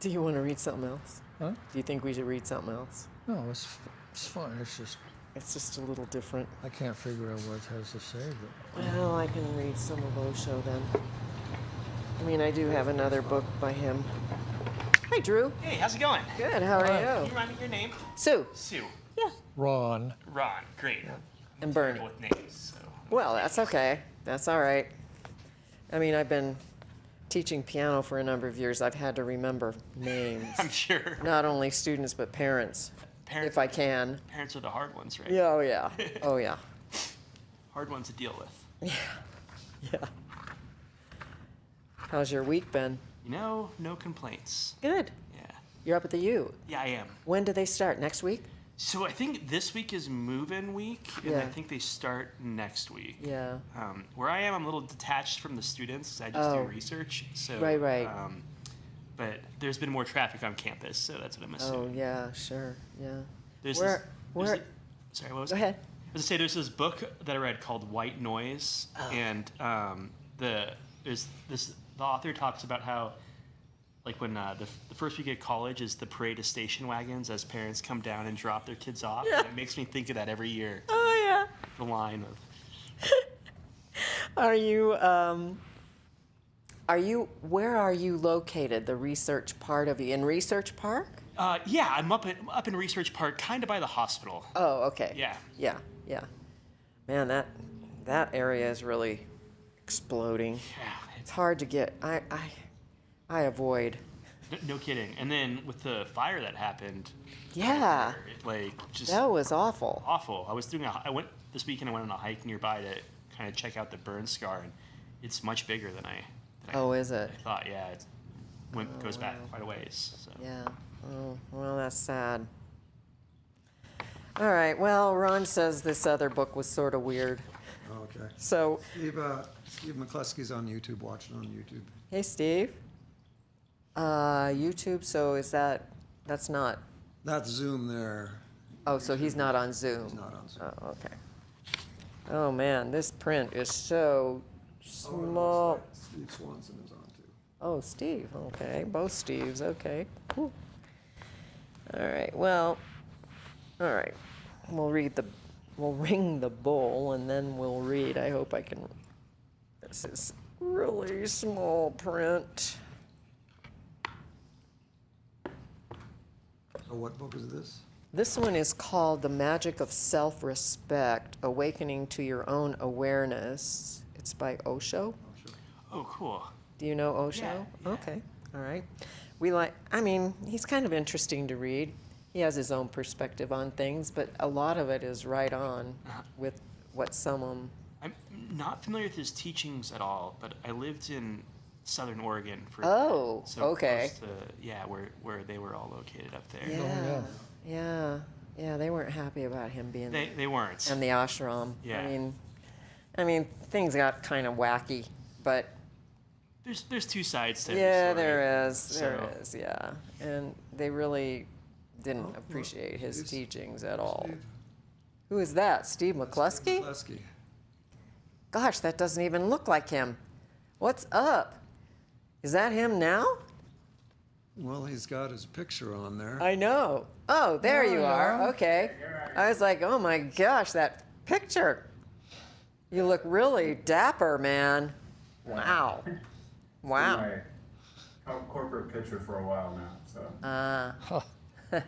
Do you want to read something else? Huh? Do you think we should read something else? No, it's fine. It's just It's just a little different. I can't figure out what it has to say. But Well, I can read some of Osho then. I mean, I do have another book by him. Hi, Drew. Hey, how's it going? Good. How are Can you? you remind me your name? Sue. Sue. Yeah. Ron, Ron. Great. And Bernie. With names. So. Well, that's okay. That's all right. I mean, I've been teaching piano for a number of years. I've had to remember names. I'm sure. Not only students, but parents, if I can. Parents are the hard ones, right? Yeah, oh yeah. Oh yeah. Hard ones to deal with. Yeah. How's your week been? You know, no complaints. Good. Yeah. You're up at the U. Yeah, I am. When do they start? Next week? So I think this week is move-in week, and I Yeah. think they start next week. Yeah. Where I am, I'm a little detached from the students. I just Oh. do research. So. Right. But there's been more traffic on campus, so that's what I'm assuming. Oh yeah, sure. Yeah. There's Where? this, there's Where? sorry, what was Go it? ahead. I was gonna say there's this book that I read called White Noise, Oh. and the author talks about how, like when the first week of college is the parade of station wagons as parents come down and drop their kids off. Yeah. And it makes me think of that every year. Oh yeah. The line of Where are you located? The research part of you in Research Park? yeah, I'm up in Research Park, kind of by the hospital. Oh, okay. Yeah. Yeah. Man, that area is really exploding. Yeah, It's hard to get. I avoid. no kidding. And then with the fire that happened, Yeah. just That was awful. awful. I went this weekend. I went on a hike nearby to kind of check out the burn scar, and it's much bigger than I Oh, is it? thought. Yeah, it goes back quite a ways. So. Yeah. Oh, well, that's sad. All right. Well, Ron says this other book was sort of weird. Okay. So, Steve McCluskey's on YouTube, watching on YouTube. hey, Steve. YouTube. So that's not. That's Zoom there. Oh, so he's not on Zoom. He's not on Zoom. Oh, okay. Oh man, this print is so small. Steve Swanson is on too. Oh, Steve. Okay, both Steves. Okay. Cool. All right. Well. All right. We'll ring the bowl and then we'll read. I hope I can. This is really small print. So what book is this? This one is called The Magic of Self-Respect: Awakening to Your Own Awareness. It's by Osho. Oh, sure. Oh, cool. Do you know Osho? Yeah. Okay. All right. He's kind of interesting to read. He has his own perspective on things, but a lot of it is right on with what someone. I'm not familiar with his teachings at all, but I lived in Southern Oregon for Oh, so okay. close to, where they were all located up there. Yeah. They weren't happy about him being there. They weren't. And the ashram. Yeah. I mean, things got kind of wacky, but There's two sides to every yeah, story. there is. So- There is, yeah. And they really didn't appreciate his Steve's- teachings at all. Steve. Who is that? Steve McCluskey? McCluskey. Gosh, that doesn't even look like him. What's up? Is that him now? Well, he's got his picture on there. I know. Oh, there you are. Okay. I was like, oh my gosh, that picture. You look really dapper, man. Wow. Wow. My corporate picture for a while now, so.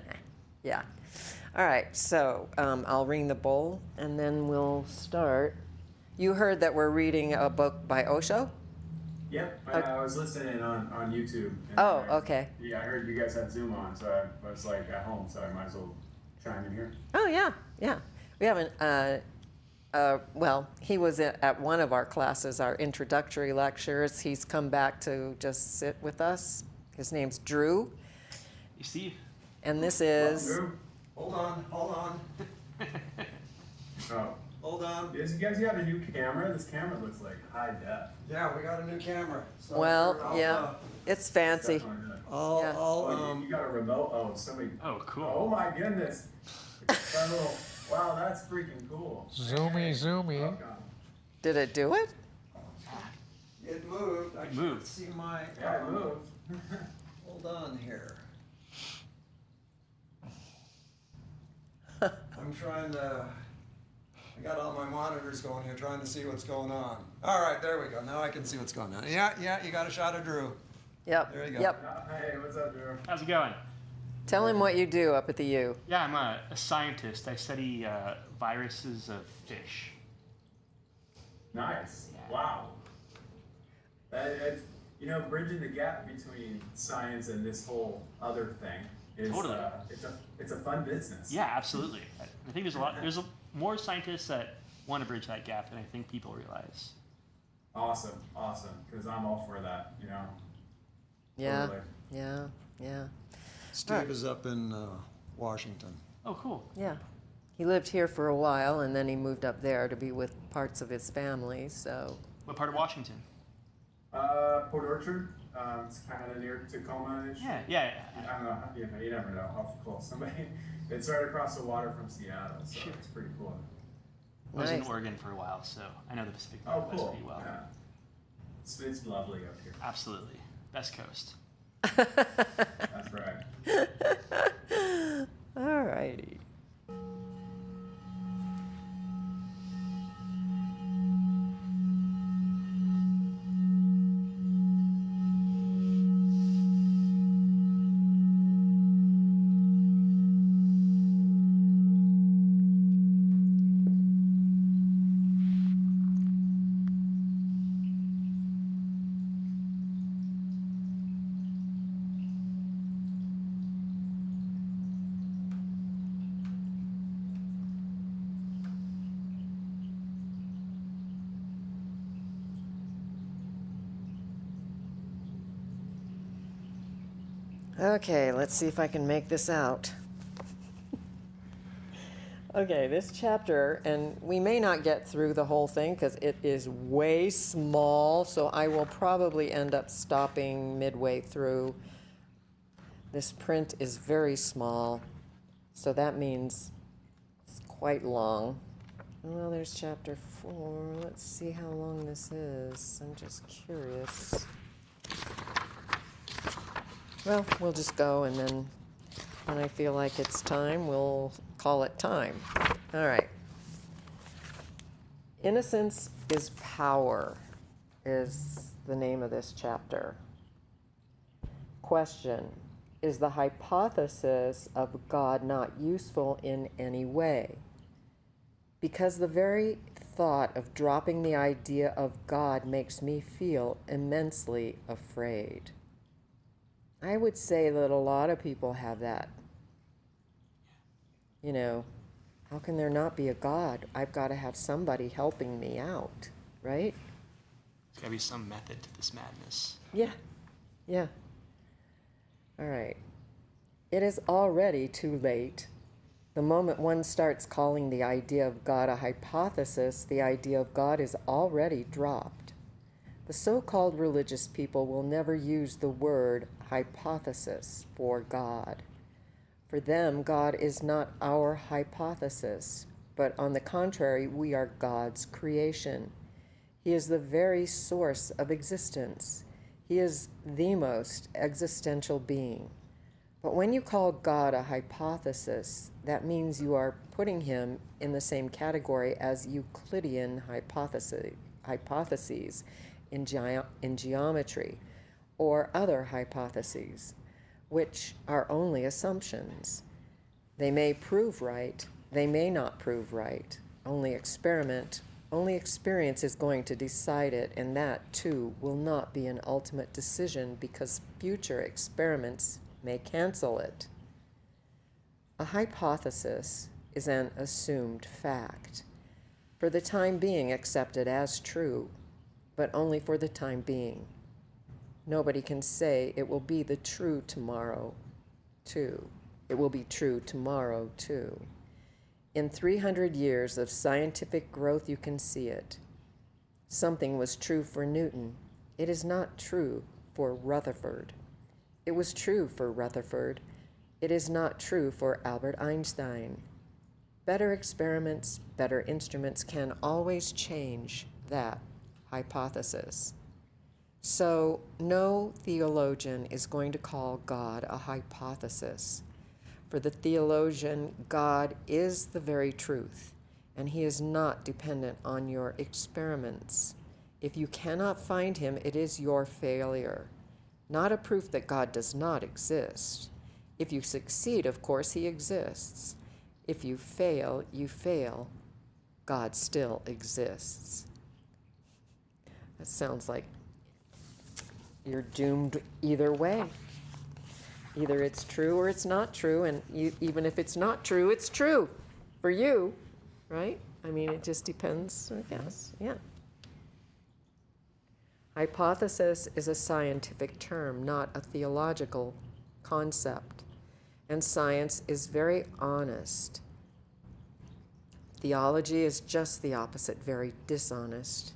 Yeah. All right, so I'll ring the bowl and then we'll start. You heard that we're reading a book by Osho? Yep, I was listening on YouTube. And Oh, okay. Yeah, I heard you guys had Zoom on, so I was like at home, so I might as well chime in here. Oh, yeah. We haven't, well, he was at one of our classes, our introductory lectures. He's come back to just sit with us. His name's Drew, You see? and this is, Drew? Hold on. Oh, Hold on. you guys got a new camera? This camera looks like high def. Yeah, we got a new camera. So well, I'll, yeah, it's fancy. Definitely good. I'll, Yeah. Oh, you got a remote? Oh, somebody. Oh, cool. Oh my goodness. That little, wow, that's freaking cool. zoomy. Welcome. Did it do it? It moved. I It moved. can't see my. Yeah, it moved. Hold Hold on here. I'm trying to, I got all my monitors going here trying to see what's going on. All right, there we go. Now I can see what's going on. Yeah, you got a shot of Drew. Yep. There you go. Yep. Hey, what's up, Drew? How's it going? Tell him what you do up at the U. Yeah, I'm a scientist. I study viruses of fish. Nice. Wow. It's, bridging the gap between science and this whole other thing is Totally. It's a fun business. Yeah, absolutely. I think there's more scientists that want to bridge that gap than I think people realize. Awesome. Because I'm all for that. Yeah. Totally. Yeah. Steve is up in Washington. Oh, cool. Yeah. He lived here for a while and then he moved up there to be with parts of his family, so. What part of Washington? Port Orchard. It's kind of near Tacoma-ish. Yeah. I don't know. You never know how close somebody. It's right across the water from Seattle, so Sure. it's pretty cool. I was in Nice. Oregon for a while, so I know the Pacific Oh, Northwest cool. pretty well. Yeah. It's lovely up here. Absolutely. Best coast. That's right. All righty. Okay, let's see if I can make this out. Okay, this chapter, and we may not get through the whole thing because it is way small, so I will probably end up stopping midway through. This print is very small, so that means it's quite long. Well, there's chapter 4. Let's see how long this is. I'm just curious. Well, we'll just go, and then when I feel like it's time, we'll call it time. All right. Innocence is power is the name of this chapter. Question: is the hypothesis of God not useful in any way? Because the very thought of dropping the idea of God makes me feel immensely afraid. I would say that a lot of people have that. How can there not be a God? I've got to have somebody helping me out, right? There's got to be some method to this madness. Yeah. All right. It is already too late. The moment one starts calling the idea of God a hypothesis, the idea of God is already dropped. The so-called religious people will never use the word hypothesis for God. For them, God is not our hypothesis, but on the contrary, we are God's creation. He is the very source of existence. He is the most existential being. But when you call God a hypothesis, that means you are putting him in the same category as Euclidean hypotheses in geometry, or other hypotheses, which are only assumptions. They may prove right, they may not prove right. Only experience is going to decide it, and that, too, will not be an ultimate decision because future experiments may cancel it. A hypothesis is an assumed fact, for the time being accepted as true, but only for the time being. Nobody can say it will be the true tomorrow, too. It will be true tomorrow, too. In 300 years of scientific growth, you can see it. Something was true for Newton. It is not true for Rutherford. It was true for Rutherford. It is not true for Albert Einstein. Better experiments, better instruments can always change that hypothesis. So no theologian is going to call God a hypothesis. For the theologian, God is the very truth, and he is not dependent on your experiments. If you cannot find him, it is your failure, not a proof that God does not exist. If you succeed, of course, he exists. If you fail, you fail. God still exists. That sounds like you're doomed either way. Either it's true or it's not true, and even if it's not true, it's true for you, right? I mean, it just depends, I guess, yeah. Hypothesis is a scientific term, not a theological concept, and science is very honest. Theology is just the opposite, very dishonest.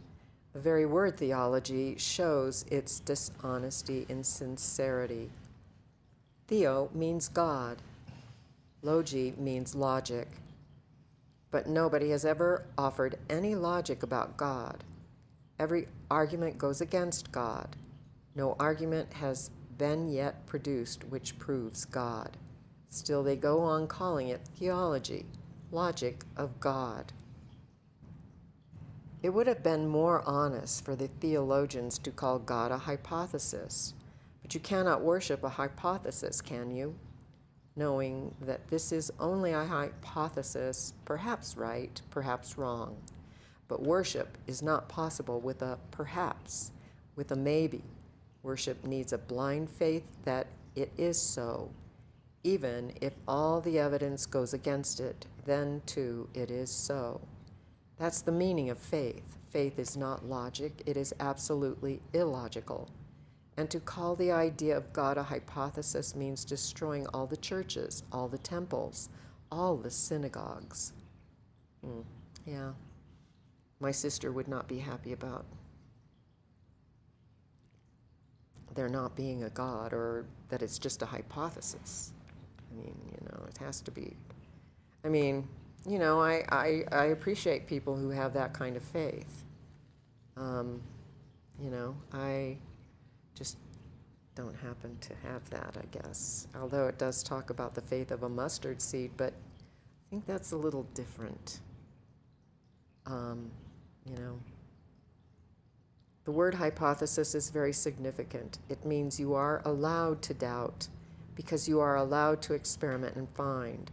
The very word theology shows its dishonesty in sincerity. Theo means God. Logi means logic. But nobody has ever offered any logic about God. Every argument goes against God. No argument has been yet produced which proves God. Still they go on calling it theology, logic of God. It would have been more honest for the theologians to call God a hypothesis. But you cannot worship a hypothesis, can you? Knowing that this is only a hypothesis, perhaps right, perhaps wrong. But worship is not possible with a perhaps, with a maybe. Worship needs a blind faith that it is so. Even if all the evidence goes against it, then too it is so. That's the meaning of faith. Faith is not logic, it is absolutely illogical. And to call the idea of God a hypothesis means destroying all the churches, all the temples, all the synagogues. Yeah, my sister would not be happy about there not being a God, or that it's just a hypothesis. I mean, it has to be. I mean, I appreciate people who have that kind of faith. I just don't happen to have that, I guess. Although it does talk about the faith of a mustard seed, but I think that's a little different. The word hypothesis is very significant. It means you are allowed to doubt because you are allowed to experiment and find.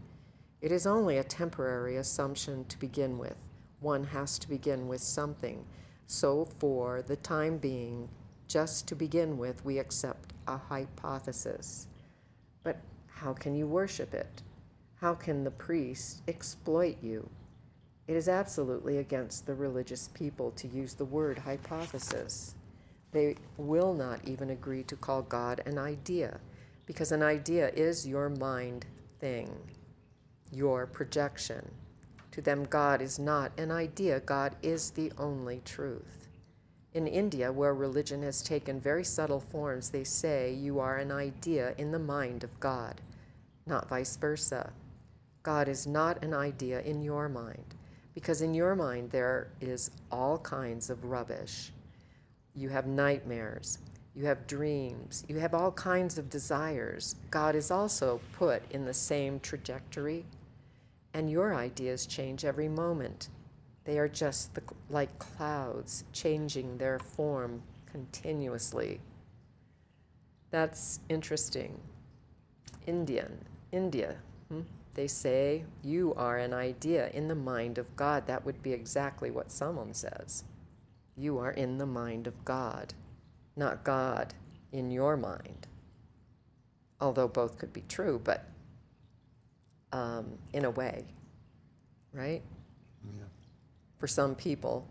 It is only a temporary assumption to begin with. One has to begin with something. So for the time being, just to begin with, we accept a hypothesis. But how can you worship it? How can the priest exploit you? It is absolutely against the religious people to use the word hypothesis. They will not even agree to call God an idea, because an idea is your mind thing, your projection. To them, God is not an idea. God is the only truth. In India, where religion has taken very subtle forms, they say you are an idea in the mind of God, not vice versa. God is not an idea in your mind, because in your mind there is all kinds of rubbish. You have nightmares, you have dreams, you have all kinds of desires. God is also put in the same trajectory, and your ideas change every moment. They are just like clouds, changing their form continuously. That's interesting. India. They say you are an idea in the mind of God. That would be exactly what Psalm says. You are in the mind of God, not God in your mind. Although both could be true, but in a way, right? Yeah. For some people,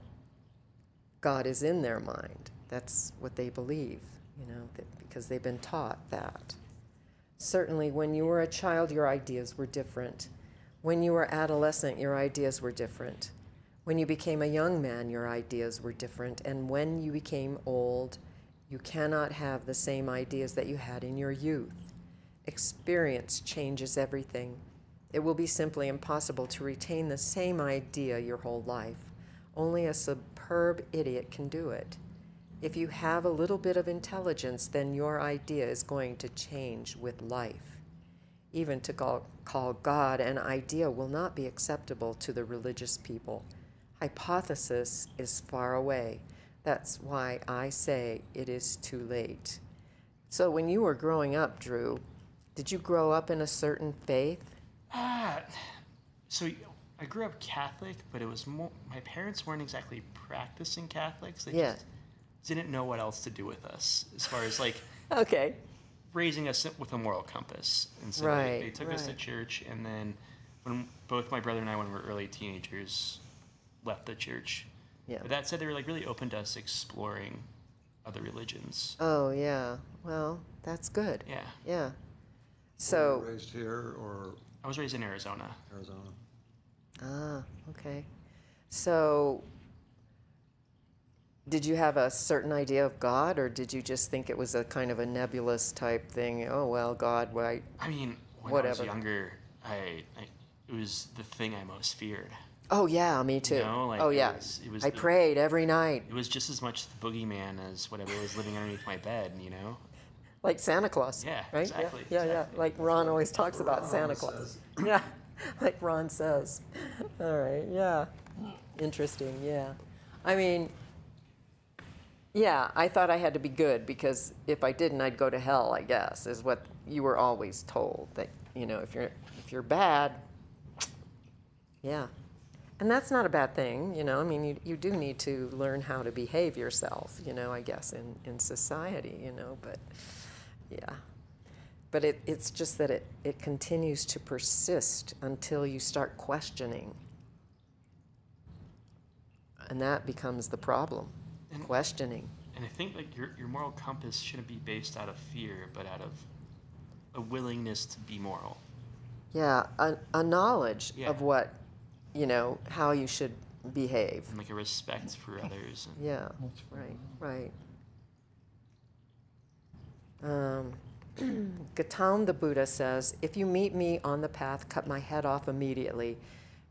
God is in their mind. That's what they believe, because they've been taught that. Certainly, when you were a child, your ideas were different. When you were adolescent, your ideas were different. When you became a young man, your ideas were different. And when you became old, you cannot have the same ideas that you had in your youth. Experience changes everything. It will be simply impossible to retain the same idea your whole life. Only a superb idiot can do it. If you have a little bit of intelligence, then your idea is going to change with life. Even to call God an idea will not be acceptable to the religious people. Hypothesis is far away. That's why I say it is too late. So when you were growing up, Drew, did you grow up in a certain faith? So I grew up Catholic, but it was more, my parents weren't exactly practicing Catholics. They Yeah. just didn't know what else to do with us as far as like Okay. raising us with a moral compass. And so Right, they took us to right. church, and then when both my brother and I, when we were early teenagers, left the church. Yeah. But that said, they were like really open to us exploring other religions. Oh, yeah. Well, that's good. Yeah. Yeah. Were So, you raised here or I was raised in Arizona. Arizona? okay. So, did you have a certain idea of God, or did you just think it was a kind of a nebulous type thing? Oh, well, God, why? I mean, when I Whatever. was younger, it was the thing I most feared. Oh, yeah, me too. You know, like, oh, it yeah. was I the- prayed every night, It was just as much the boogeyman as whatever was living underneath my bed, you know? like Santa Claus. Yeah, right? exactly, Yeah, yeah. exactly. Like Ron always talks about Ron Santa always Claus. says. Yeah, like Ron says. All right, yeah. Interesting, yeah. I mean, yeah, I thought I had to be good because if I didn't, I'd go to hell, I guess, is what you were always told. That, you know, if you're bad, yeah. And that's not a bad thing, you know. I mean, you do need to learn how to behave yourself, you know, I guess, in society, you know, but yeah. But it's just that it continues to persist until you start questioning. And that becomes the problem, And- questioning. And I think like your moral compass shouldn't be based out of fear, but out of a willingness to be moral. Yeah, a knowledge Yeah. of what, you know, how you should behave. And like a respect for others. And Yeah, right. Gautam the Buddha says, if you meet me on the path, cut my head off immediately,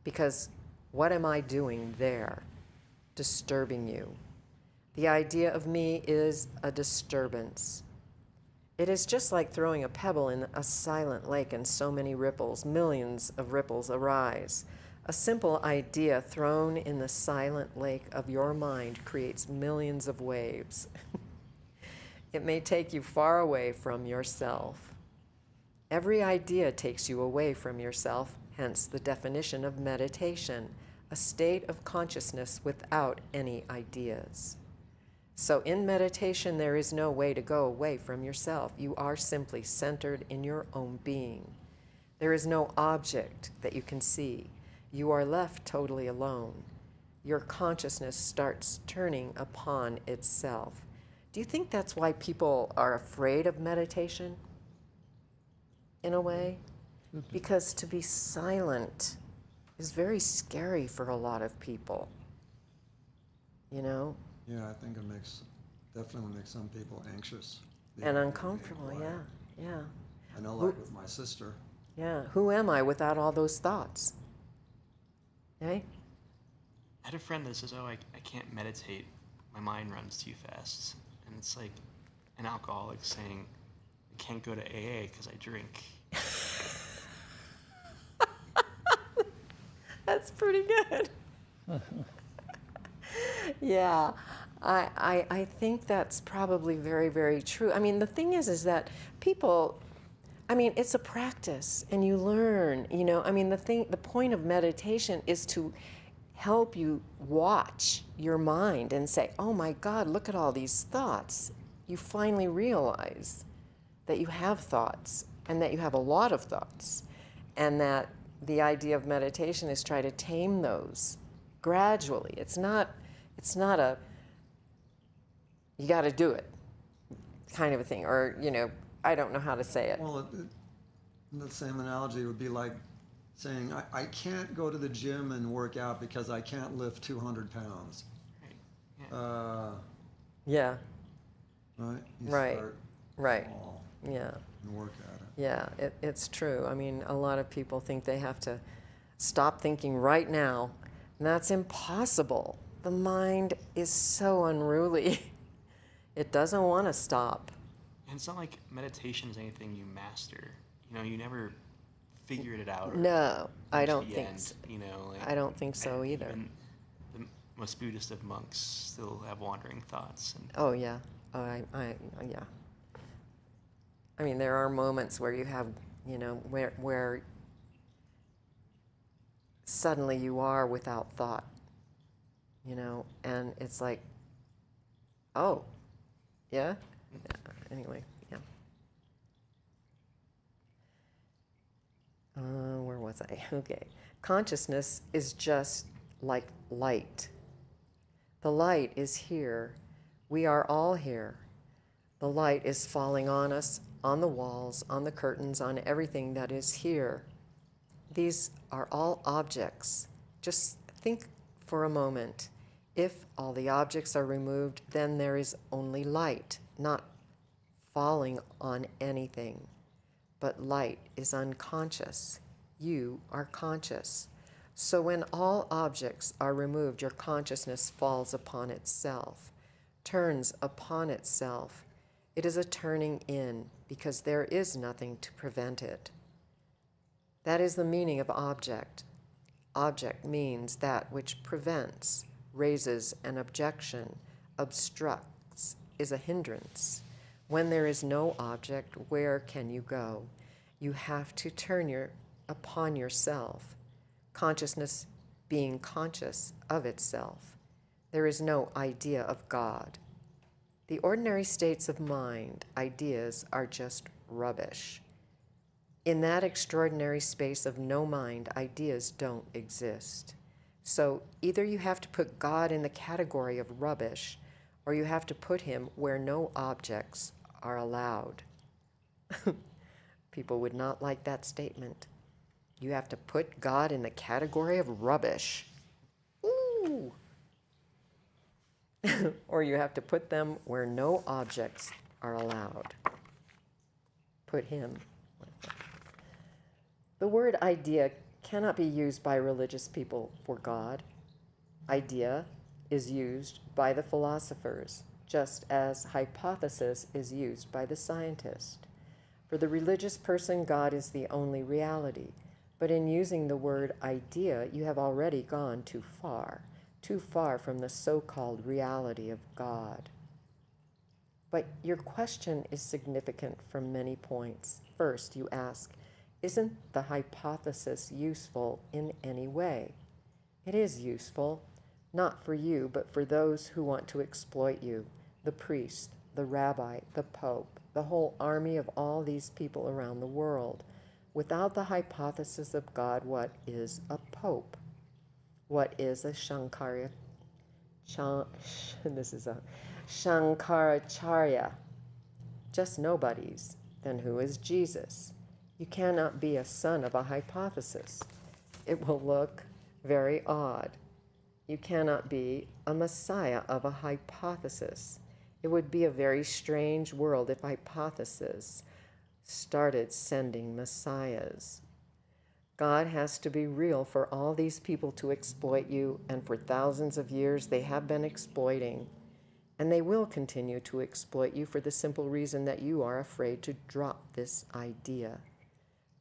because what am I doing there? Disturbing you. The idea of me is a disturbance. It is just like throwing a pebble in a silent lake and so many ripples, millions of ripples arise. A simple idea thrown in the silent lake of your mind creates millions of waves. It may take you far away from yourself. Every idea takes you away from yourself, hence the definition of meditation, a state of consciousness without any ideas. So in meditation, there is no way to go away from yourself. You are simply centered in your own being. There is no object that you can see. You are left totally alone. Your consciousness starts turning upon itself. Do you think that's why people are afraid of meditation? In a way? Because to be silent is very scary for a lot of people. You know? Yeah, I think it definitely makes some people anxious. the And idea of being uncomfortable, yeah, quiet. yeah. I know, like with my sister. Yeah, who am I without all those thoughts? Eh? I had a friend that says, "Oh, I can't meditate. My mind runs too fast." And it's like an alcoholic saying, "I can't go to AA because I drink." That's pretty good. Yeah, I think that's probably very, very true. I mean, the thing is that people, I mean, it's a practice and you learn, you know, I mean, the point of meditation is to help you watch your mind and say, oh my God, look at all these thoughts. You finally realize that you have thoughts and that you have a lot of thoughts, and that the idea of meditation is try to tame those gradually. It's not a you got to do it kind of a thing, or you know, I don't know how to say it. Well, the same analogy would be like saying, I can't go to the gym and work out because I can't lift 200 pounds. Right. Yeah. Yeah, Right? You Right. start right. small Yeah. and work at it. Yeah, it's true. I mean, a lot of people think they have to stop thinking right now, and that's impossible. The mind is so unruly. It doesn't want to stop. And it's not like meditation is anything you master. You know, you never figured it out. Or No, I reached don't the think end, so. You know, like, I don't think so either. Even the most Buddhist of monks still have wandering thoughts. And Oh yeah. Oh, yeah. I mean, there are moments where you have, where suddenly you are without thought, and it's like, oh, yeah. Anyway, yeah. Where was I? Okay. Consciousness is just like light. The light is here. We are all here. The light is falling on us, on the walls, on the curtains, on everything that is here. These are all objects. Just think for a moment. If all the objects are removed, then there is only light, not falling on anything. But light is unconscious. You are conscious. So when all objects are removed, your consciousness falls upon itself, turns upon itself. It is a turning in because there is nothing to prevent it. That is the meaning of object. Object means that which prevents, raises an objection, obstructs, is a hindrance. When there is no object, where can you go? You have to turn upon yourself. Consciousness being conscious of itself. There is no idea of God. The ordinary states of mind, ideas, are just rubbish. In that extraordinary space of no mind, ideas don't exist. So either you have to put God in the category of rubbish, or you have to put him where no objects are allowed. People would not like that statement. You have to put God in the category of rubbish. Ooh. Or you have to put them where no objects are allowed. Put him. The word idea cannot be used by religious people for God. Idea is used by the philosophers, just as hypothesis is used by the scientist. For the religious person, God is the only reality. But in using the word idea, you have already gone too far from the so-called reality of God. But your question is significant from many points. First, you ask, isn't the hypothesis useful in any way? It is useful, not for you, but for those who want to exploit you, the priest, the rabbi, the pope, the whole army of all these people around the world. Without the hypothesis of God, what is a pope? What is a Shankaracharya? Just nobodies. Then who is Jesus? You cannot be a son of a hypothesis. It will look very odd. You cannot be a messiah of a hypothesis. It would be a very strange world if hypothesis started sending messiahs. God has to be real for all these people to exploit you, and for thousands of years they have been exploiting. And they will continue to exploit you for the simple reason that you are afraid to drop this idea.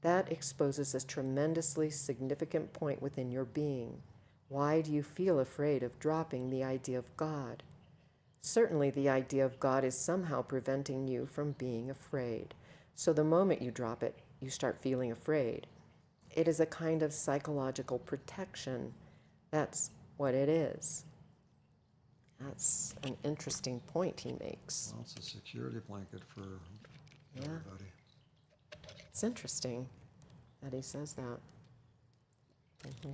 That exposes a tremendously significant point within your being. Why do you feel afraid of dropping the idea of God? Certainly the idea of God is somehow preventing you from being afraid. So the moment you drop it, you start feeling afraid. It is a kind of psychological protection. That's what it is. That's an interesting point he makes. Well, it's a security blanket for everybody. It's interesting that he says that. Mm-hmm.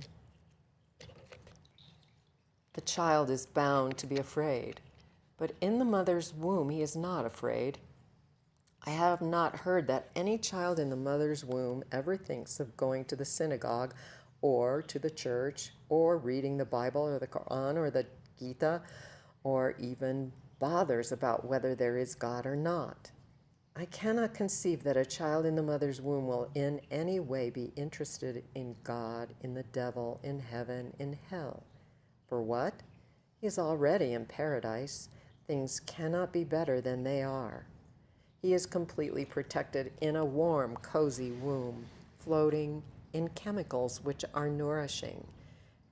The child is bound to be afraid, but in the mother's womb he is not afraid. I have not heard that any child in the mother's womb ever thinks of going to the synagogue or to the church or reading the Bible or the Quran or the Gita or even bothers about whether there is God or not. I cannot conceive that a child in the mother's womb will in any way be interested in God, in the devil, in heaven, in hell. For what? He is already in paradise. Things cannot be better than they are. He is completely protected in a warm, cozy womb, floating in chemicals which are nourishing.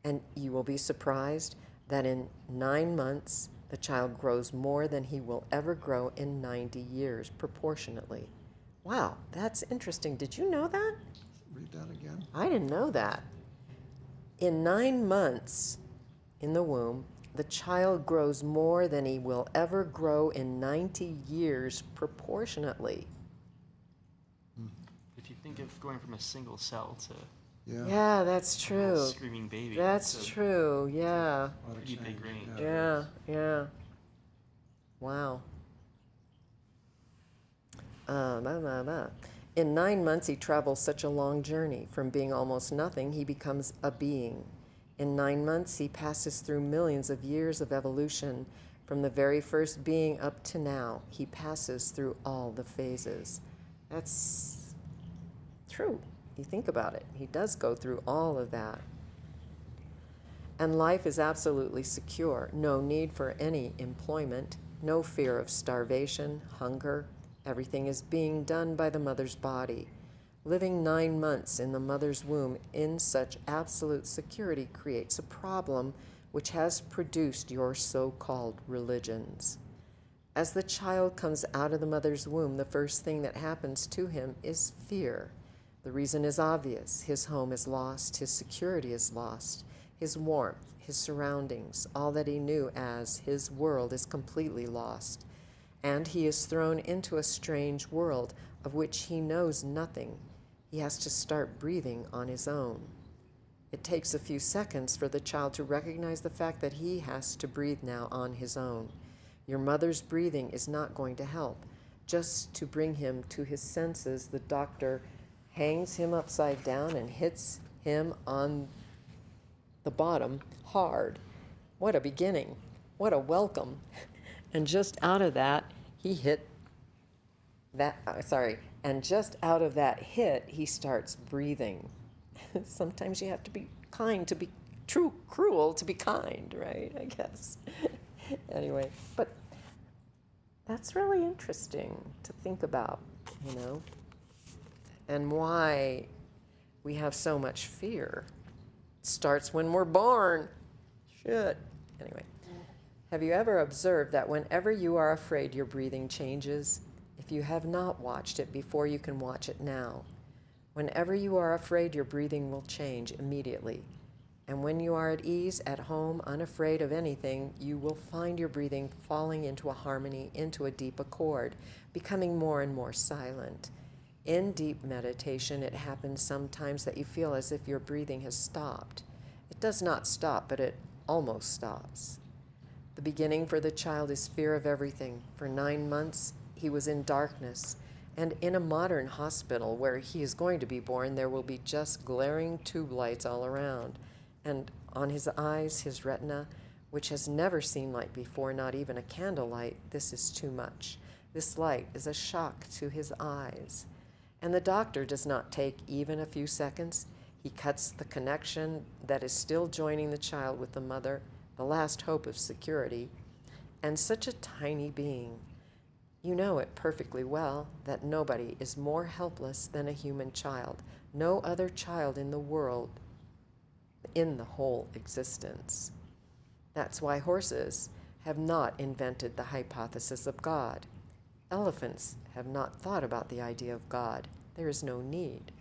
And you will be surprised that in 9 months, the child grows more than he will ever grow in 90 years, proportionately. Wow, that's interesting. Did you know that? Read that again. I didn't know that. In 9 months in the womb, the child grows more than he will ever grow in 90 years proportionately. If you think of going from a single cell to Yeah. Yeah, that's a true. screaming baby, That's it's a true. Yeah. What a pretty big change, range. Yeah. Yeah. Wow. Blah, blah, blah. In 9 months, he travels such a long journey. From being almost nothing, he becomes a being. In 9 months, he passes through millions of years of evolution. From the very first being up to now, he passes through all the phases. That's true. You think about it. He does go through all of that. And life is absolutely secure. No need for any employment, no fear of starvation, hunger. Everything is being done by the mother's body. Living 9 months in the mother's womb in such absolute security creates a problem which has produced your so-called religions. As the child comes out of the mother's womb, the first thing that happens to him is fear. The reason is obvious. His home is lost, his security is lost, his warmth, his surroundings, all that he knew as his world is completely lost. And he is thrown into a strange world of which he knows nothing. He has to start breathing on his own. It takes a few seconds for the child to recognize the fact that he has to breathe now on his own. Your mother's breathing is not going to help. Just to bring him to his senses, the doctor hangs him upside down and hits him on the bottom hard. What a beginning. What a welcome. And just out of that, he hit that, and just out of that hit, he starts breathing. Sometimes you have to be kind to be cruel to be kind, right? I guess. Anyway, but that's really interesting to think about, you know, and why we have so much fear. It starts when we're born. Shit. Anyway. Have you ever observed that whenever you are afraid, your breathing changes? If you have not watched it before, you can watch it now. Whenever you are afraid, your breathing will change immediately. And when you are at ease, at home, unafraid of anything, you will find your breathing falling into a harmony, into a deep accord, becoming more and more silent. In deep meditation, it happens sometimes that you feel as if your breathing has stopped. It does not stop, but it almost stops. The beginning for the child is fear of everything. For 9 months, he was in darkness. And in a modern hospital where he is going to be born, there will be just glaring tube lights all around. And on his eyes, his retina, which has never seen light before, not even a candlelight, this is too much. This light is a shock to his eyes. And the doctor does not take even a few seconds. He cuts the connection that is still joining the child with the mother, the last hope of security, and such a tiny being. You know it perfectly well that nobody is more helpless than a human child. No other child in the world, in the whole existence. That's why horses have not invented the hypothesis of God. Elephants have not thought about the idea of God. There is no need.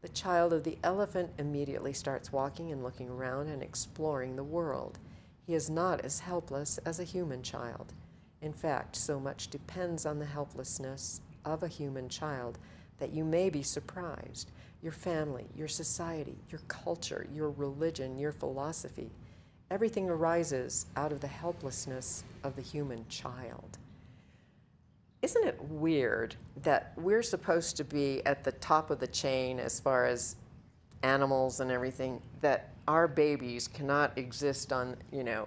The child of the elephant immediately starts walking and looking around and exploring the world. He is not as helpless as a human child. In fact, so much depends on the helplessness of a human child that you may be surprised. Your family, your society, your culture, your religion, your philosophy, everything arises out of the helplessness of the human child. Isn't it weird that we're supposed to be at the top of the chain as far as animals and everything, that our babies cannot exist on, you know,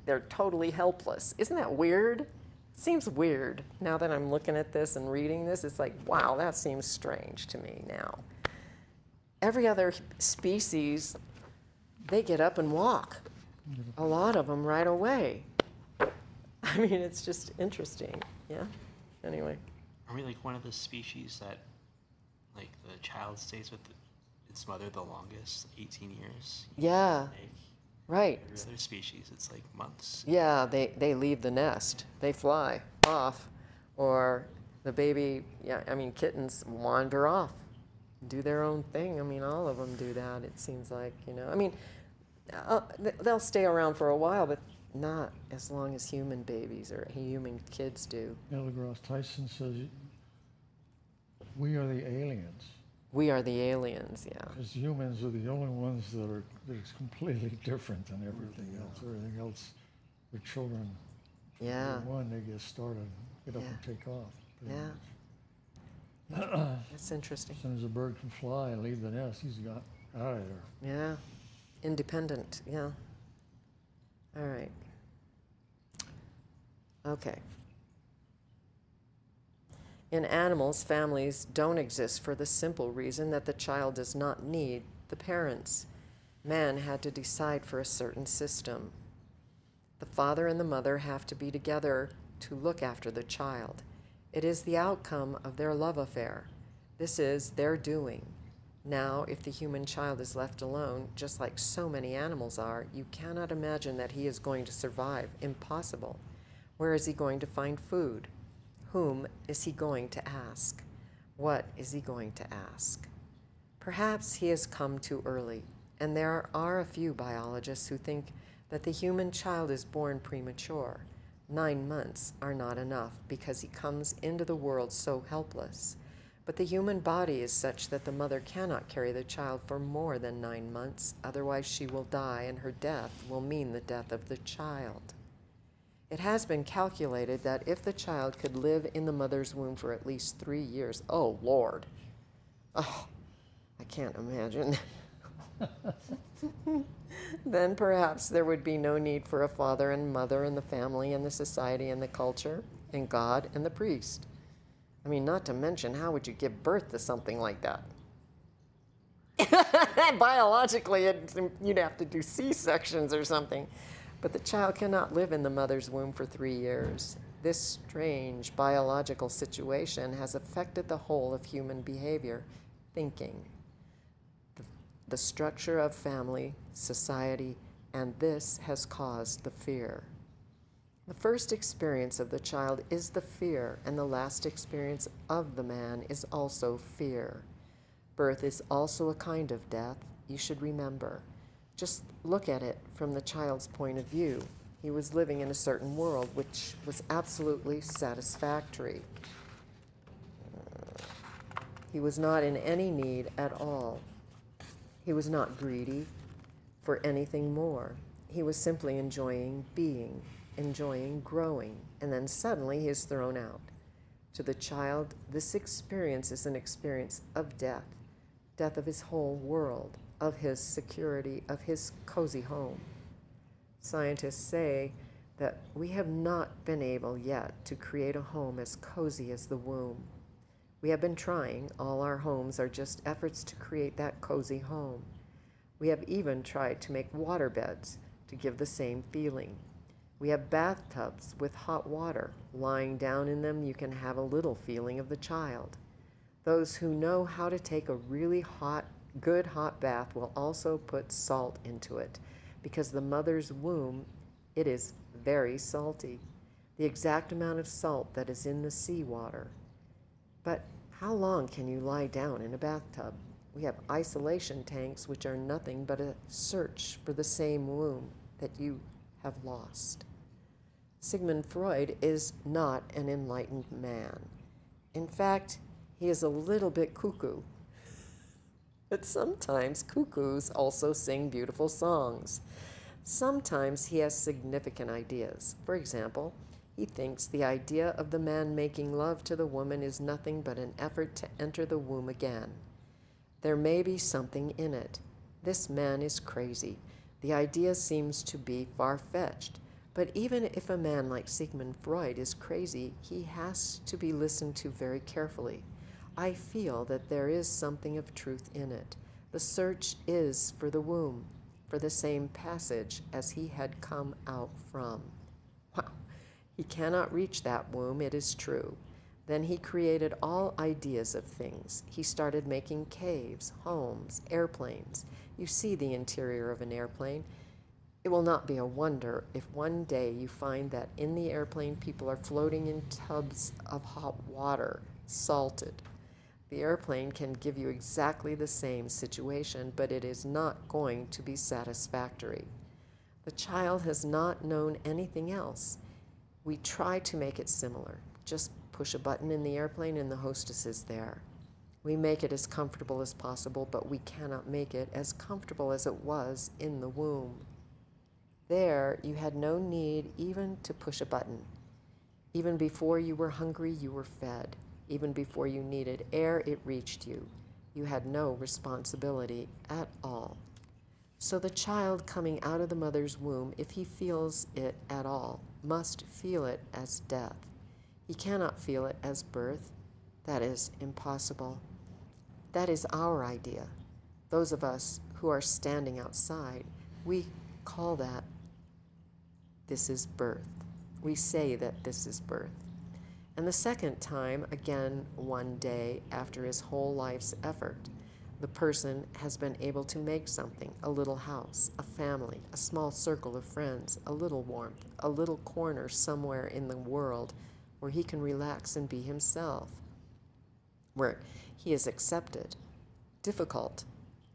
they're totally helpless? Isn't that weird? It seems weird. Now that I'm looking at this and reading this, it's like, wow, that seems strange to me now. Every other species, they get up and walk. A lot of them right away. I mean, it's just interesting. Yeah. Anyway. Are we like one of the species that, like, the child stays with its mother the longest, 18 years? Yeah. Like, Right. every other species, it's like months. Yeah, they leave the nest. They fly off. Or the baby, yeah, I mean, kittens wander off, do their own thing. I mean, all of them do that, it seems like, you know. I mean, they'll stay around for a while, but not as long as human babies or human kids do. Neil deGrasse Tyson says, we are the aliens. We are the aliens, yeah. Because humans are the only ones that's completely different than everything else. Everything else, the children, Yeah, day one, they get started, get up Yeah. and take off. pretty yeah. much. That's interesting. As soon as a bird can fly and leave the nest, he's got out of there. Yeah, independent, yeah. All right. Okay. In animals, families don't exist for the simple reason that the child does not need the parents. Man had to decide for a certain system. The father and the mother have to be together to look after the child. It is the outcome of their love affair. This is their doing. Now, if the human child is left alone, just like so many animals are, you cannot imagine that he is going to survive. Impossible. Where is he going to find food? Whom is he going to ask? What is he going to ask? Perhaps he has come too early, and there are a few biologists who think that the human child is born premature. 9 months are not enough because he comes into the world so helpless. But the human body is such that the mother cannot carry the child for more than 9 months, otherwise she will die, and her death will mean the death of the child. It has been calculated that if the child could live in the mother's womb for at least 3 years, oh Lord, oh, I can't imagine, then perhaps there would be no need for a father and mother and the family and the society and the culture and God and the priest. I mean, not to mention, how would you give birth to something like that? Biologically, you'd have to do C-sections or something. But the child cannot live in the mother's womb for 3 years. This strange biological situation has affected the whole of human behavior, thinking, the structure of family, society, and this has caused the fear. The first experience of the child is the fear, and the last experience of the man is also fear. Birth is also a kind of death, you should remember. Just look at it from the child's point of view. He was living in a certain world which was absolutely satisfactory. He was not in any need at all. He was not greedy for anything more. He was simply enjoying being, enjoying growing, and then suddenly he is thrown out. To the child, this experience is an experience of death, death of his whole world, of his security, of his cozy home. Scientists say that we have not been able yet to create a home as cozy as the womb. We have been trying. All our homes are just efforts to create that cozy home. We have even tried to make water beds to give the same feeling. We have bathtubs with hot water. Lying down in them, you can have a little feeling of the child. Those who know how to take a really good hot bath will also put salt into it, because the mother's womb, it is very salty, the exact amount of salt that is in the seawater. But how long can you lie down in a bathtub? We have isolation tanks, which are nothing but a search for the same womb that you have lost. Sigmund Freud is not an enlightened man. In fact, he is a little bit cuckoo. But sometimes cuckoos also sing beautiful songs. Sometimes he has significant ideas. For example, he thinks the idea of the man making love to the woman is nothing but an effort to enter the womb again. There may be something in it. This man is crazy. The idea seems to be far-fetched. But even if a man like Sigmund Freud is crazy, he has to be listened to very carefully. I feel that there is something of truth in it. The search is for the womb, for the same passage as he had come out from. Wow. He cannot reach that womb, it is true. Then he created all ideas of things. He started making caves, homes, airplanes. You see the interior of an airplane. It will not be a wonder if one day you find that in the airplane people are floating in tubs of hot water, salted. The airplane can give you exactly the same situation, but it is not going to be satisfactory. The child has not known anything else. We try to make it similar. Just push a button in the airplane and the hostess is there. We make it as comfortable as possible, but we cannot make it as comfortable as it was in the womb. There, you had no need even to push a button. Even before you were hungry, you were fed. Even before you needed air, it reached you. You had no responsibility at all. So the child coming out of the mother's womb, if he feels it at all, must feel it as death. He cannot feel it as birth. That is impossible. That is our idea. Those of us who are standing outside, we call that this is birth. We say that this is birth. And the second time, again, one day after his whole life's effort, the person has been able to make something, a little house, a family, a small circle of friends, a little warmth, a little corner somewhere in the world where he can relax and be himself, where he is accepted. Difficult,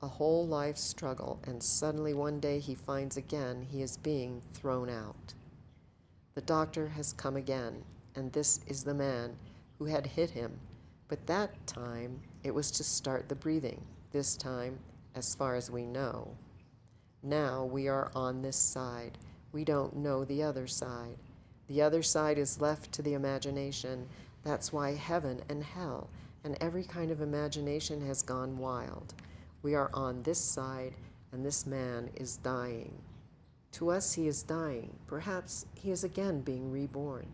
a whole life struggle, and suddenly one day he finds again he is being thrown out. The doctor has come again, and this is the man who had hit him, but that time it was to start the breathing. This time, as far as we know. Now we are on this side. We don't know the other side. The other side is left to the imagination. That's why heaven and hell and every kind of imagination has gone wild. We are on this side, and this man is dying. To us, he is dying. Perhaps he is again being reborn.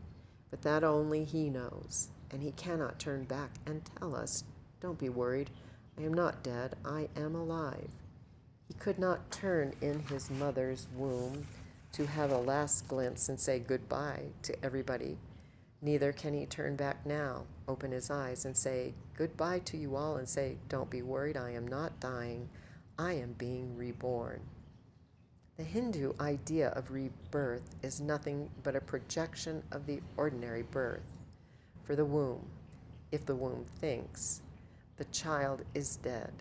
But that only he knows, and he cannot turn back and tell us, don't be worried, I am not dead, I am alive. He could not turn in his mother's womb to have a last glimpse and say goodbye to everybody. Neither can he turn back now, open his eyes and say goodbye to you all and say, don't be worried, I am not dying, I am being reborn. The Hindu idea of rebirth is nothing but a projection of the ordinary birth. For the womb, if the womb thinks, the child is dead.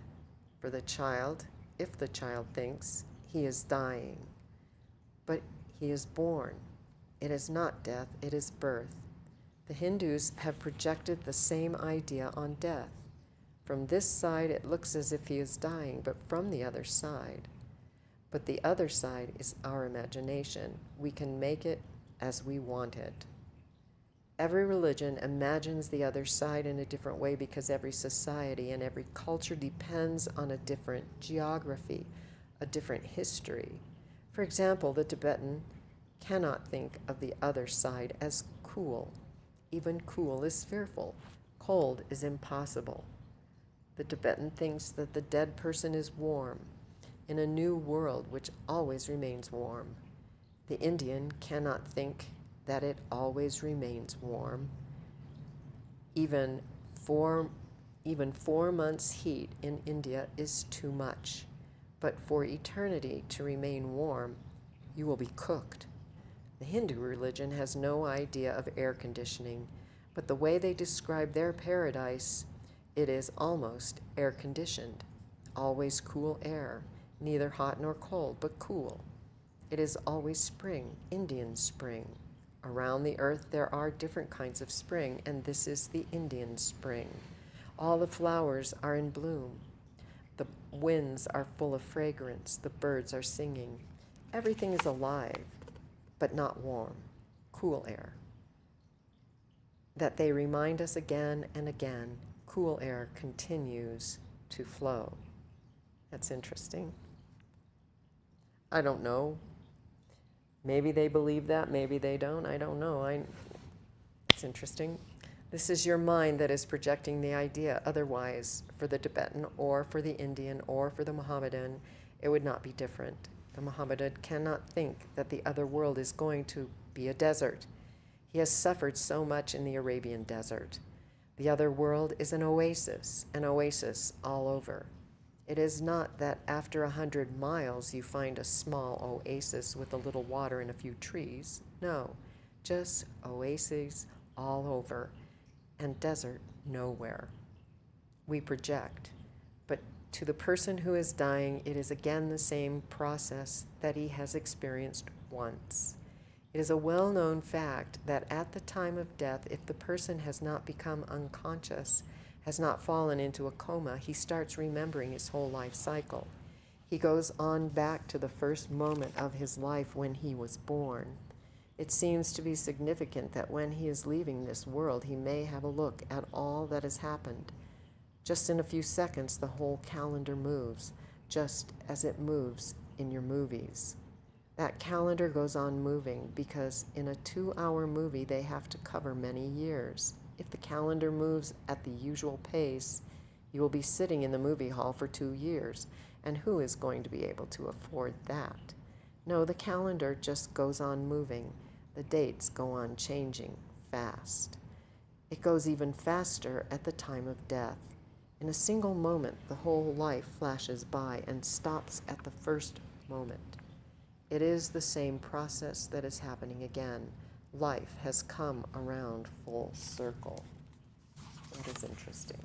For the child, if the child thinks, he is dying. But he is born. It is not death, it is birth. The Hindus have projected the same idea on death. From this side, it looks as if he is dying, but from the other side. But the other side is our imagination. We can make it as we want it. Every religion imagines the other side in a different way because every society and every culture depends on a different geography, a different history. For example, the Tibetan cannot think of the other side as cool. Even cool is fearful. Cold is impossible. The Tibetan thinks that the dead person is warm, in a new world which always remains warm. The Indian cannot think that it always remains warm. Even 4 months' heat in India is too much. But for eternity to remain warm, you will be cooked. The Hindu religion has no idea of air conditioning, but the way they describe their paradise, it is almost air conditioned, always cool air, neither hot nor cold, but cool. It is always spring, Indian spring. Around the earth there are different kinds of spring, and this is the Indian spring. All the flowers are in bloom. The winds are full of fragrance. The birds are singing. Everything is alive, but not warm, cool air. That they remind us again and again, cool air continues to flow. That's interesting. I don't know. Maybe they believe that, maybe they don't. I don't know. It's interesting. This is your mind that is projecting the idea. Otherwise, for the Tibetan or for the Indian or for the Mohammedan, it would not be different. The Mohammedan cannot think that the other world is going to be a desert. He has suffered so much in the Arabian desert. The other world is an oasis all over. It is not that after 100 miles you find a small oasis with a little water and a few trees. No, just oases all over, and desert nowhere. We project, but to the person who is dying, it is again the same process that he has experienced once. It is a well-known fact that at the time of death, if the person has not become unconscious, has not fallen into a coma, he starts remembering his whole life cycle. He goes on back to the first moment of his life when he was born. It seems to be significant that when he is leaving this world, he may have a look at all that has happened. Just in a few seconds, the whole calendar moves, just as it moves in your movies. That calendar goes on moving because in a 2-hour movie, they have to cover many years. If the calendar moves at the usual pace, you will be sitting in the movie hall for 2 years. And who is going to be able to afford that? No, the calendar just goes on moving. The dates go on changing fast. It goes even faster at the time of death. In a single moment, the whole life flashes by and stops at the first moment. It is the same process that is happening again. Life has come around full circle. That is interesting.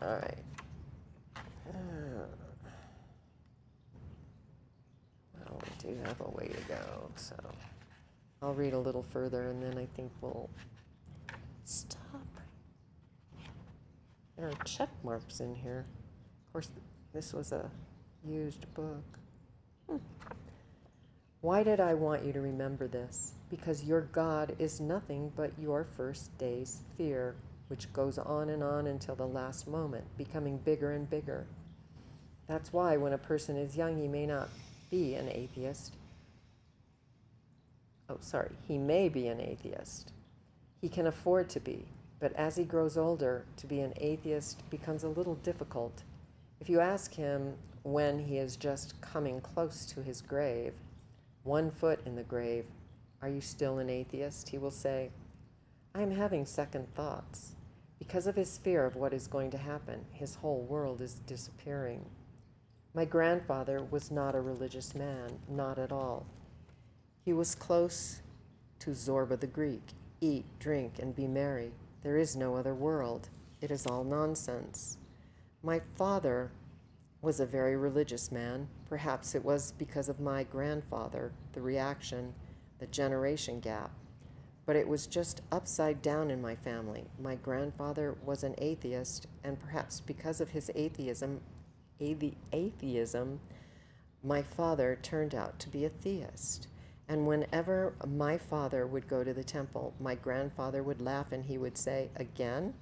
All right. Well, we do have a way to go, so I'll read a little further and then I think we'll stop. There are check marks in here. Of course, this was a used book. Why did I want you to remember this? Because your God is nothing but your first day's fear, which goes on until the last moment, becoming bigger and bigger. That's why when a person is young, he may not be an atheist. He may be an atheist. He can afford to be, but as he grows older, to be an atheist becomes a little difficult. If you ask him when he is just coming close to his grave, 1 foot in the grave, "Are you still an atheist?" he will say, "I am having second thoughts." Because of his fear of what is going to happen, his whole world is disappearing. My grandfather was not a religious man, not at all. He was close to Zorba the Greek. Eat, drink, and be merry. There is no other world. It is all nonsense. My father was a very religious man. Perhaps it was because of my grandfather, the reaction, the generation gap. But it was just upside down in my family. My grandfather was an atheist, and perhaps because of his atheism, my father turned out to be a theist. And whenever my father would go to the temple, my grandfather would laugh and he would say, "Again?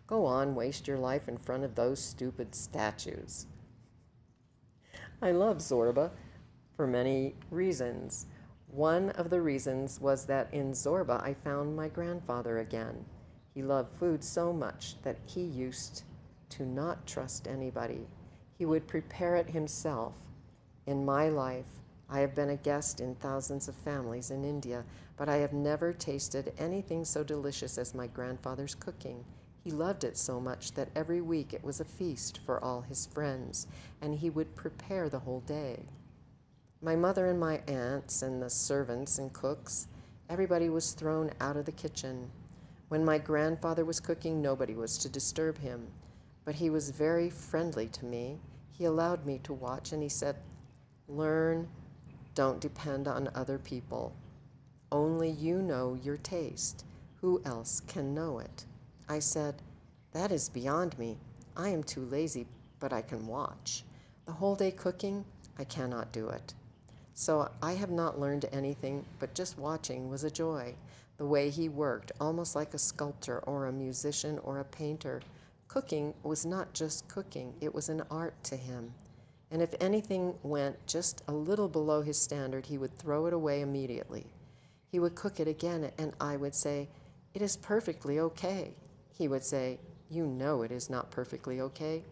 Go on, waste your life in front of those stupid statues." I love Zorba for many reasons. One of the reasons was that in Zorba I found my grandfather again. He loved food so much that he used to not trust anybody. He would prepare it himself. In my life, I have been a guest in thousands of families in India, but I have never tasted anything so delicious as my grandfather's cooking. He loved it so much that every week it was a feast for all his friends, and he would prepare the whole day. My mother and my aunts and the servants and cooks, everybody was thrown out of the kitchen. When my grandfather was cooking, nobody was to disturb him, but he was very friendly to me. He allowed me to watch, and he said, "Learn, don't depend on other people. Only you know your taste. Who else can know it?" I said, "That is beyond me. I am too lazy, but I can watch. The whole day cooking, I cannot do it." So I have not learned anything, but just watching was a joy. The way he worked, almost like a sculptor or a musician or a painter. Cooking was not just cooking, it was an art to him. And if anything went just a little below his standard, he would throw it away immediately. He would cook it again, and I would say, "It is perfectly okay." He would say, "You know it is not perfectly okay.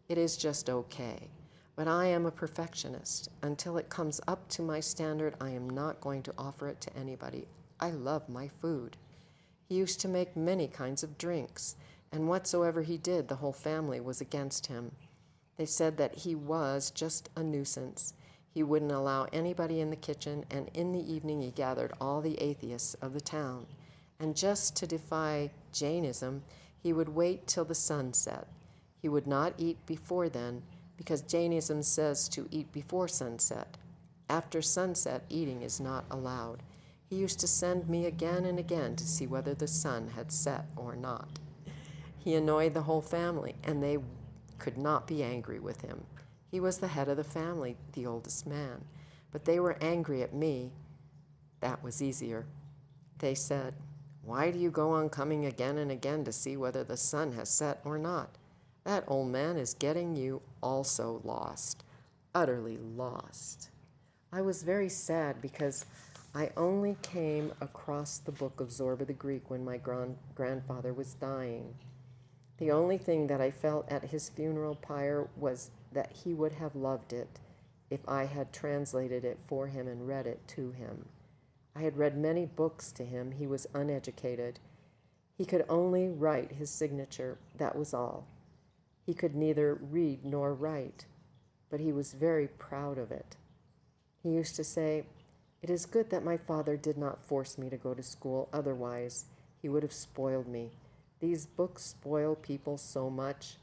It is just okay." But I am a perfectionist. Until it comes up to my standard, I am not going to offer it to anybody. I love my food. He used to make many kinds of drinks, and whatsoever he did, the whole family was against him. They said that he was just a nuisance. He wouldn't allow anybody in the kitchen, and in the evening he gathered all the atheists of the town. And just to defy Jainism, he would wait till the sun set. He would not eat before then, because Jainism says to eat before sunset. After sunset, eating is not allowed. He used to send me again and again to see whether the sun had set or not. He annoyed the whole family, and they could not be angry with him. He was the head of the family, the oldest man. But they were angry at me. That was easier. They said, "Why do you go on coming again and again to see whether the sun has set or not? That old man is getting you also lost, utterly lost." I was very sad because I only came across the book of Zorba the Greek when my grandfather was dying. The only thing that I felt at his funeral pyre was that he would have loved it if I had translated it for him and read it to him. I had read many books to him. He was uneducated. He could only write his signature, that was all. He could neither read nor write, but he was very proud of it. He used to say, "It is good that my father did not force me to go to school, otherwise he would have spoiled me. These books spoil people so much."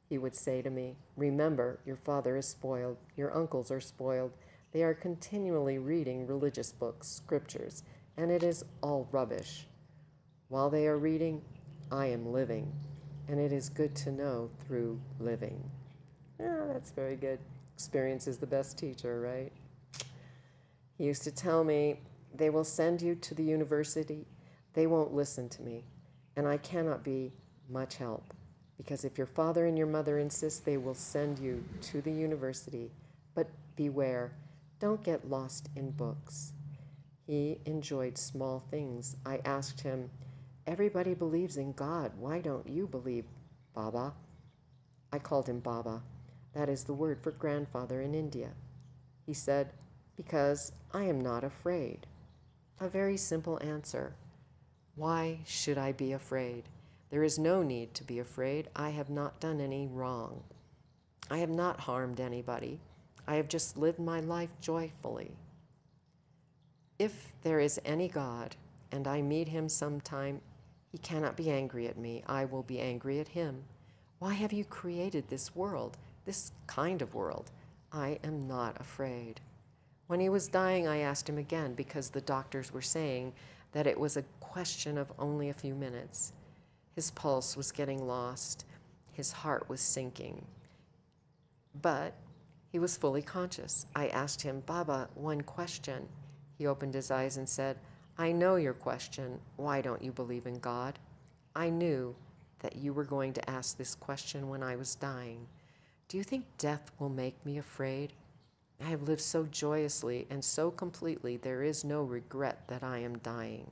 He would say to me, "Remember, your father is spoiled, your uncles are spoiled. They are continually reading religious books, scriptures, and it is all rubbish. While they are reading, I am living, and it is good to know through living." Yeah, that's very good. Experience is the best teacher, right? He used to tell me, "They will send you to the university. They won't listen to me, and I cannot be much help, because if your father and your mother insist, they will send you to the university. But beware, don't get lost in books." He enjoyed small things. I asked him, "Everybody believes in God. Why don't you believe, Baba?" I called him Baba. That is the word for grandfather in India. He said, "Because I am not afraid." A very simple answer. Why should I be afraid? There is no need to be afraid. I have not done any wrong. I have not harmed anybody. I have just lived my life joyfully. If there is any God, and I meet him sometime, he cannot be angry at me. I will be angry at him. Why have you created this world, this kind of world? I am not afraid. When he was dying, I asked him again because the doctors were saying that it was a question of only a few minutes. His pulse was getting lost. His heart was sinking. But he was fully conscious. I asked him, "Baba, one question." He opened his eyes and said, "I know your question. Why don't you believe in God? I knew that you were going to ask this question when I was dying. Do you think death will make me afraid? I have lived so joyously and so completely, there is no regret that I am dying.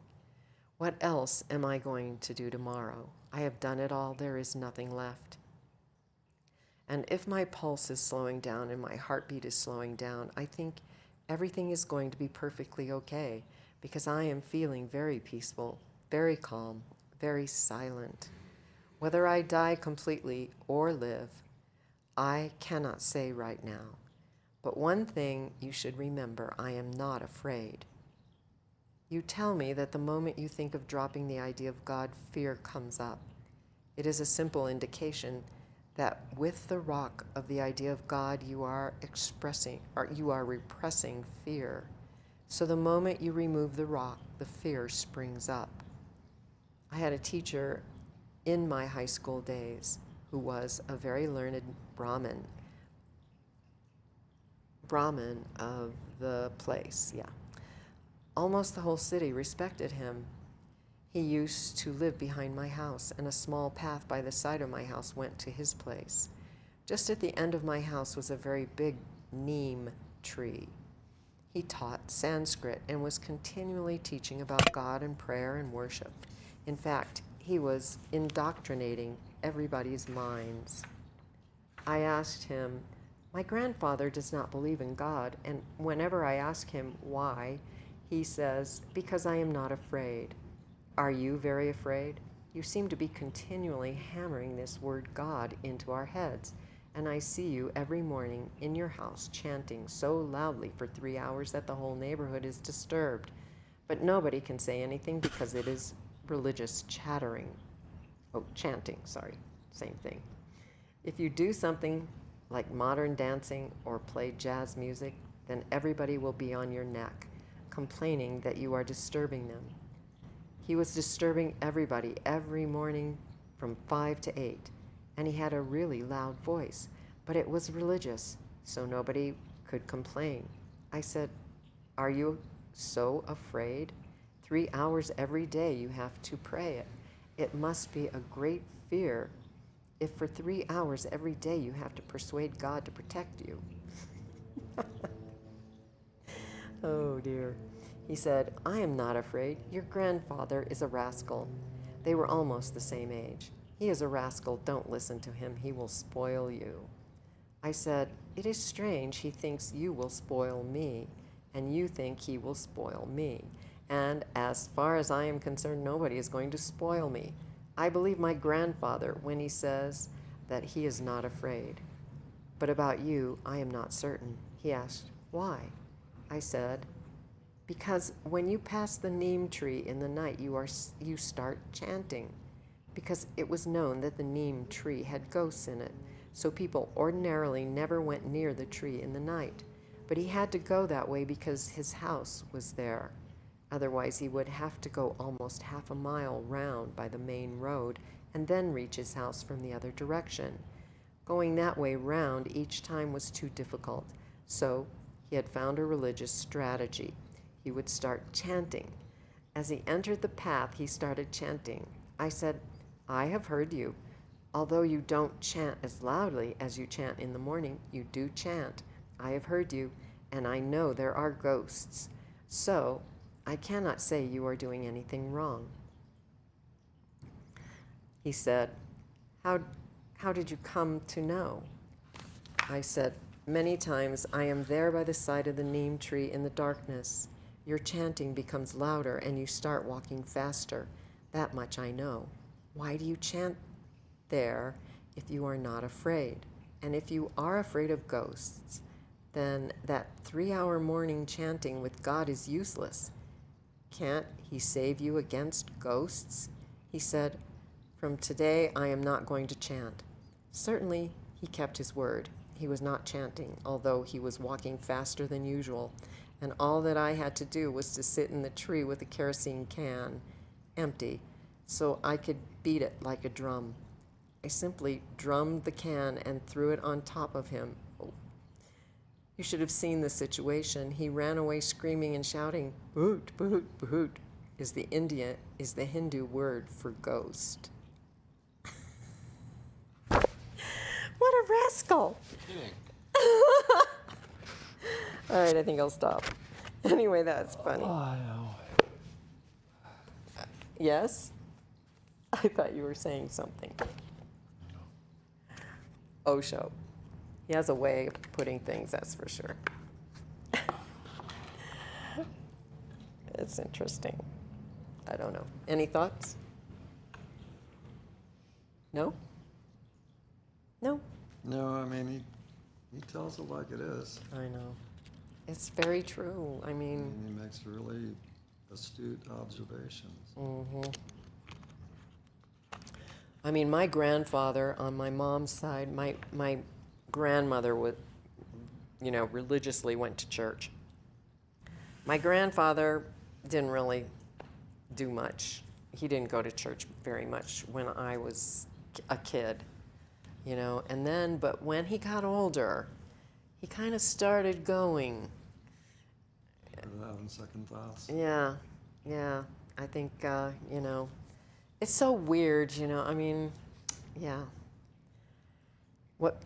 What else am I going to do tomorrow? I have done it all. There is nothing left. And if my pulse is slowing down and my heartbeat is slowing down, I think everything is going to be perfectly okay because I am feeling very peaceful, very calm, very silent. Whether I die completely or live, I cannot say right now. But one thing you should remember, I am not afraid. You tell me that the moment you think of dropping the idea of God, fear comes up. It is a simple indication that with the rock of the idea of God, you are repressing fear. So the moment you remove the rock, the fear springs up. I had a teacher in my high school days who was a very learned Brahmin of the place, yeah. Almost the whole city respected him. He used to live behind my house, and a small path by the side of my house went to his place. Just at the end of my house was a very big neem tree. He taught Sanskrit and was continually teaching about God and prayer and worship. In fact, he was indoctrinating everybody's minds. I asked him, My grandfather does not believe in God, and whenever I ask him why, he says, because I am not afraid. Are you very afraid? You seem to be continually hammering this word God into our heads, and I see you every morning in your house chanting so loudly for 3 hours that the whole neighborhood is disturbed. But nobody can say anything because it is religious chattering. Oh, chanting, sorry, same thing. If you do something like modern dancing or play jazz music, then everybody will be on your neck, complaining that you are disturbing them. He was disturbing everybody every morning from 5 to 8, and he had a really loud voice, but it was religious, so nobody could complain. I said, are you so afraid? 3 hours every day you have to pray it. It must be a great fear if for 3 hours every day you have to persuade God to protect you. Oh dear. He said, I am not afraid. Your grandfather is a rascal. They were almost the same age. He is a rascal. Don't listen to him. He will spoil you. I said, it is strange he thinks you will spoil me, and you think he will spoil me. And as far as I am concerned, nobody is going to spoil me. I believe my grandfather when he says that he is not afraid. But about you, I am not certain. He asked, why? I said, because when you pass the neem tree in the night, you start chanting. Because it was known that the neem tree had ghosts in it, so people ordinarily never went near the tree in the night. But he had to go that way because his house was there. Otherwise, he would have to go almost half a mile round by the main road and then reach his house from the other direction. Going that way round each time was too difficult, so he had found a religious strategy. He would start chanting. As he entered the path, he started chanting. I said, I have heard you. Although you don't chant as loudly as you chant in the morning, you do chant. I have heard you, and I know there are ghosts. So I cannot say you are doing anything wrong. He said, how did you come to know? I said, many times I am there by the side of the neem tree in the darkness. Your chanting becomes louder and you start walking faster. That much I know. Why do you chant there if you are not afraid? And if you are afraid of ghosts, then that 3-hour morning chanting with God is useless. Can't he save you against ghosts? He said, from today I am not going to chant. Certainly he kept his word. He was not chanting, although he was walking faster than usual, and all that I had to do was to sit in the tree with a kerosene can, empty, so I could beat it like a drum. I simply drummed the can and threw it on top of him. Oh. You should have seen the situation. He ran away screaming and shouting. Bhoot, bhoot, bhoot is the Hindu word for ghost. What a rascal! All right, I think I'll stop. Anyway, that's funny. I know. Yes? I thought you were saying something. Osho. He has a way of putting things, that's for sure. It's interesting. I don't know. Any thoughts? No? No? No, I mean, he tells it like it is. I know. It's very true. I mean, And he makes really astute observations. I mean, my grandfather on my mom's side, my grandmother would, religiously went to church. My grandfather didn't really do much. He didn't go to church very much when I was a kid, but when he got older, he kind of started going. Started having second thoughts. Yeah. I think, it's so weird, I mean, yeah. What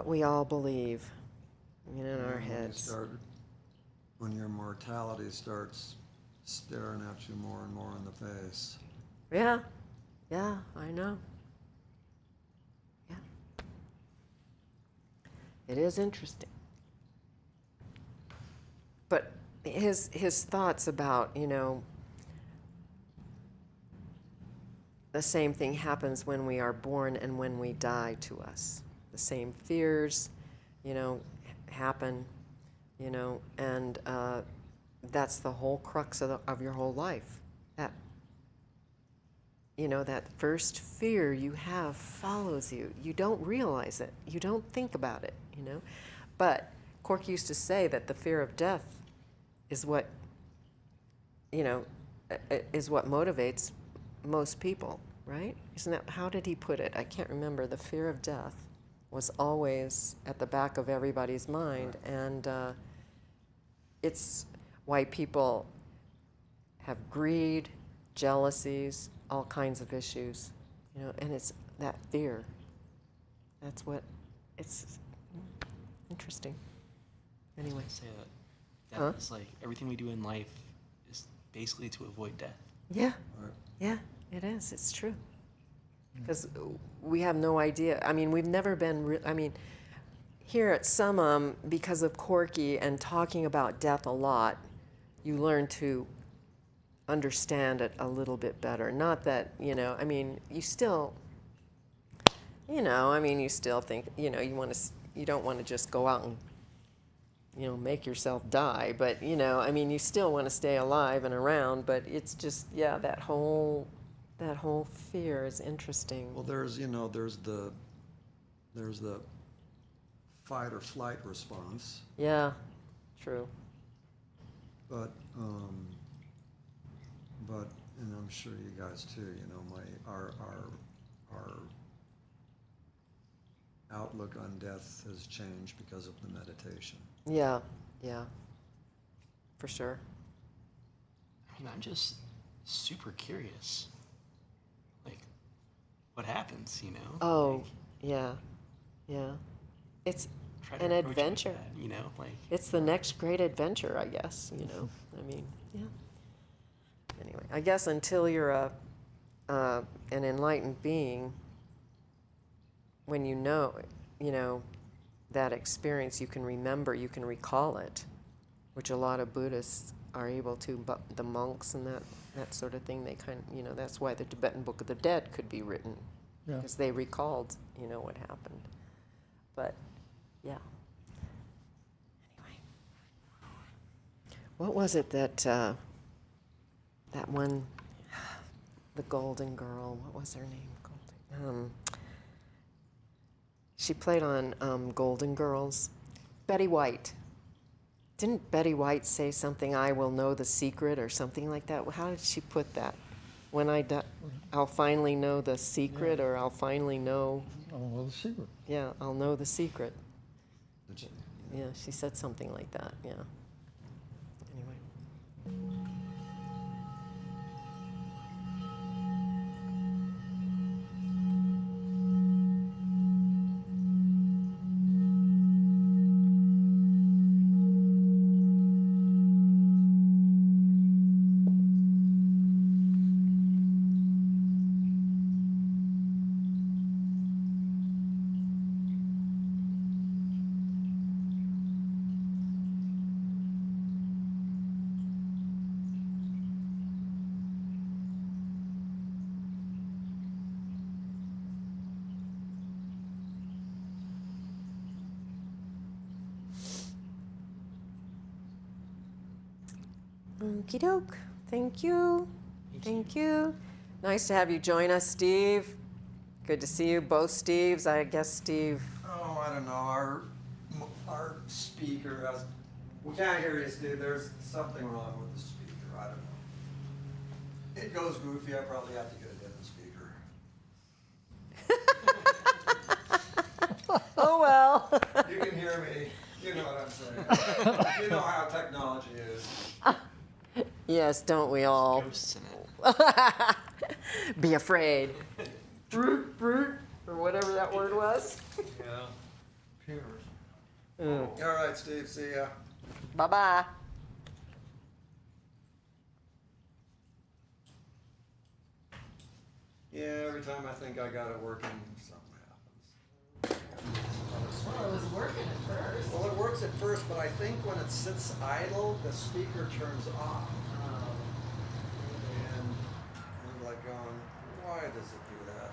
we all believe, in our heads. When your mortality starts staring at you more and more in the face. Yeah, I know. Yeah. It is interesting. But his thoughts about, you know, the same thing happens when we are born and when we die to us. The same fears, you know, happen, you know, and that's the whole crux of your whole life. That, you know, that first fear you have follows you. You don't realize it. You don't think about it, you know. But Cork used to say that the fear of death is what, you know, is what motivates most people, right? Isn't that, how did he put it? I can't remember. The fear of death was always at the back of everybody's mind, and it's why people have greed, jealousies, all kinds of issues, you know, and it's that fear. That's what, it's interesting. Anyway. Say that Huh? death is like everything we do in life is basically to avoid death. Yeah, Right. yeah, it is. It's true. Because we have no idea. I mean, we've never been, I mean, here at Summum, because of Corky and talking about death a lot, you learn to understand it a little bit better. Not that, you know, I mean, you still, you know, I mean, you still think, you know, you don't want to just go out and, you know, make yourself die, but, you know, I mean, you still want to stay alive and around, but it's just, yeah, that whole fear is interesting. Well, there's, you know, there's the fight or flight response, Yeah, true. but and I'm sure you guys too, you know, our outlook on death has changed because of the meditation. Yeah, yeah, for sure. I mean, I'm just super curious. Like, what happens, you know? Oh, Like, yeah, yeah. It's try to an approach it with adventure. that, you know, like. It's the next great adventure, I guess, you know. I mean, yeah. Anyway, I guess until you're an enlightened being, when you know, that experience, you can remember, you can recall it, which a lot of Buddhists are able to, but the monks and that sort of thing, they kind of, you know, that's why the Tibetan Book of the Dead could be written, Yeah. because they recalled, you know, what happened. But, yeah. Anyway. What was it that, that one, the Golden Girl, what was her name? She played on Golden Girls. Betty White. Didn't Betty White say something, I will know the secret, or something like that? How did she put that? When I die, I'll finally know the secret, or I'll finally know, Oh, well, the secret. yeah, I'll know the secret. Did you- Yeah, she said something like that, yeah. Anyway. Okie doke. Thank you. Thank you. Nice to have you join us, Steve. Good to see you, both Steves. I guess Steve. Oh, I don't know. Our speaker has. We can't hear you, Steve. There's something wrong with the speaker. I don't know. It goes goofy. I probably have to get a different speaker. Oh well. You can hear me. You know what I'm saying. You know how technology is. Yes, don't we all? Ghosts in it. Be afraid. Brute, brute, or whatever that word was. Yeah. Mm. All right, Steve. See ya. Bye-bye. Yeah, every time I think I got it working, something happens. speaker. Well, it was working at first. Well, it works at first, but I think when it sits idle, the speaker turns off. And I'm like going, why does it do that?